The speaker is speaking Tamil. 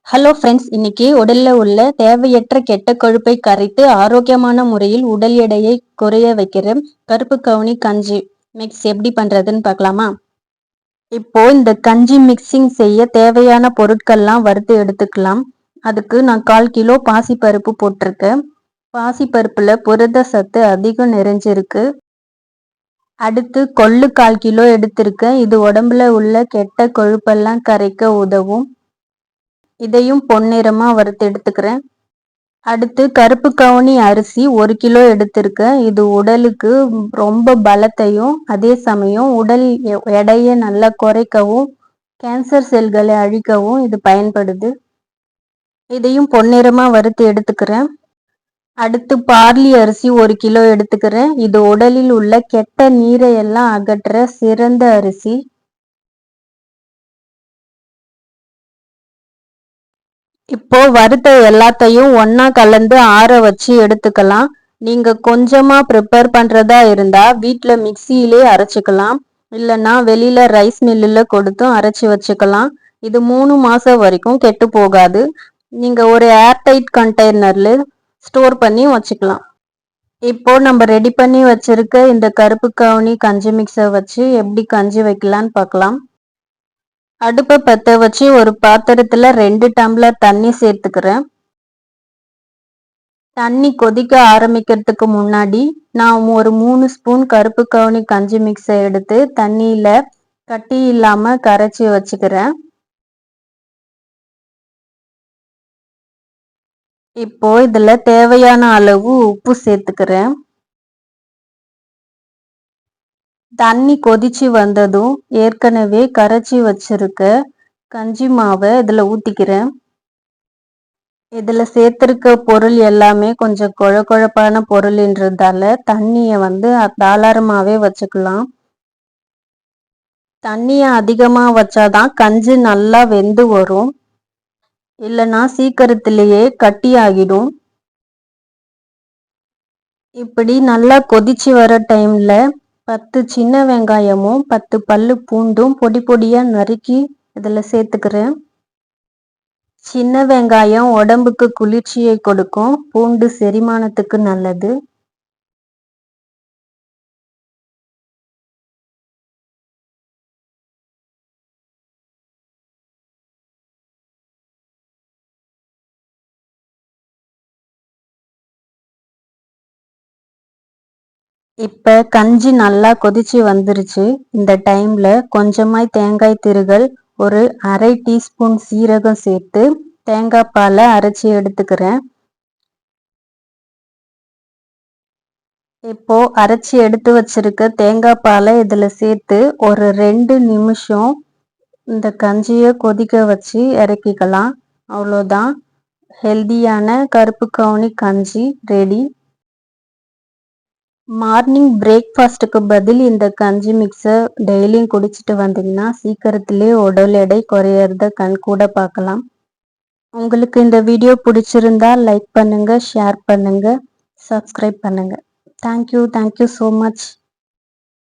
ஹலோ ஃப்ரெண்ட்ஸ், இன்னைக்கு உடல்ல உள்ள தேவையற்ற கெட்ட கொழுப்பை கரைத்து ஆரோக்கியமான முறையில் உடல் எடையை குறைய வைக்கிற கருப்பு கவுனி கஞ்சி மிக்ஸ் எப்படி பண்றதுன்னு பார்க்கலாமா? இப்போ இந்த கஞ்சி மிக்சிங் செய்ய தேவையான பொருட்கள்லாம் வறுத்து எடுத்துக்கலாம். அதுக்கு நான் 1/4 கிலோ பாசிப்பருப்பு போட்டிருக்கேன். பாசிப்பருப்புல புரத சத்து அதிகம் நிறைஞ்சிருக்கு. அடுத்து கொள்ளு 1/4 கிலோ எடுத்திருக்கேன். இது உடம்புல உள்ள கெட்ட கொழுப்பெல்லாம் கரைக்க உதவும். இதையும் பொன்னிறமா வறுத்து எடுத்துக்கிறேன். அடுத்து கருப்பு கவுனி அரிசி 1 கிலோ எடுத்திருக்கேன். இது உடலுக்கு ரொம்ப பலத்தையும் அதே சமயம் உடல் எடையை நல்லா குறைக்கவும் கேன்சர் செல்களை அழிக்கவும் இது பயன்படுது. இதையும் பொன்னிறமா வறுத்து எடுத்துக்கிறேன். அடுத்து பார்லி அரிசி 1 கிலோ எடுத்துக்கிறேன். இது உடலில் உள்ள கெட்ட நீரை எல்லாம் அகற்ற சிறந்த அரிசி. இப்போ வறுத்த எல்லாத்தையும் ஒண்ணா கலந்து ஆற வச்சு எடுத்துக்கலாம். நீங்க கொஞ்சமா ப்ரிப்பேர் பண்றதா இருந்தா வீட்ல மிக்சியிலே அரைச்சுக்கலாம். இல்லைன்னா வெளியில ரைஸ் மில்லுல கொடுத்தும் அரைச்சு வச்சுக்கலாம். இது 3 மாசம் வரைக்கும் கெட்டு போகாது. நீங்க ஒரு ஏர்டைட் கண்டெய்னர்ல ஸ்டோர் பண்ணி வச்சுக்கலாம். இப்போ நம்ம ரெடி பண்ணி வச்சிருக்க இந்த கருப்பு கவுனி கஞ்சி மிக்ஸை வச்சு எப்படி கஞ்சி வைக்கலான்னு பார்க்கலாம். அடுப்பை பற்ற வச்சு ஒரு பாத்திரத்துல 2 டம்ளர் தண்ணி சேர்த்துக்கிறேன். தண்ணி கொதிக்க ஆரம்பிக்கிறதுக்கு முன்னாடி நான் ஒரு 3 ஸ்பூன் கருப்பு கவுனி கஞ்சி மிக்ஸை எடுத்து தண்ணியில கட்டி இல்லாம கரைச்சி வச்சுக்கிறேன். இப்போ இதுல தேவையான அளவு உப்பு சேர்த்துக்கிறேன். தண்ணி கொதிச்சு வந்ததும் ஏற்கனவே கரைச்சி வச்சிருக்க கஞ்சி மாவை இதுல ஊத்திக்கிறேன். இதுல சேர்த்திருக்க பொருள் எல்லாமே கொஞ்சம் குழப்பான பொருள்ன்றதால தண்ணிய தாராளமாவே வச்சுக்கலாம். தண்ணிய அதிகமா வச்சாதான் கஞ்சி நல்லா வெந்து வரும். இல்லைன்னா சீக்கிரத்திலேயே கட்டி ஆகிடும். இப்படி நல்லா கொதிச்சு வர டைம்ல 10 சின்ன வெங்காயமும் 10 பல்லு பூண்டும் பொடி பொடியா நறுக்கி இதுல சேர்த்துக்கிறேன். சின்ன வெங்காயம் உடம்புக்கு குளிர்ச்சியை கொடுக்கும். பூண்டு செரிமானத்துக்கு நல்லது. இப்ப கஞ்சி நல்லா கொதிச்சு வந்துருச்சு. இந்த டைம்ல கொஞ்சமாய் தேங்காய் திருகல், ஒரு அரை டீஸ்பூன் சீரகம் சேர்த்து தேங்காய் பாலை அரைச்சி எடுத்துக்கிறேன். இப்போ அரைச்சி எடுத்து வச்சிருக்க தேங்காய் பாலை இதுல சேர்த்து ஒரு 2 நிமிஷம் இந்த கஞ்சியை கொதிக்க வச்சு இறக்கிக்கலாம். அவ்வளோதான், ஹெல்தியான கருப்பு கவுனி கஞ்சி ரெடி. மார்னிங் பிரேக்ஃபாஸ்ட்டுக்கு பதில் இந்த கஞ்சி மிக்ஸை டெய்லியும் குடிச்சிட்டு வந்தீங்கன்னா சீக்கிரத்திலே உடல் எடை குறையறத கண்கூட பார்க்கலாம். உங்களுக்கு இந்த வீடியோ பிடிச்சிருந்தா லைக் பண்ணுங்க, ஷேர் பண்ணுங்க, சப்ஸ்கிரைப் பண்ணுங்க. Thank you so much.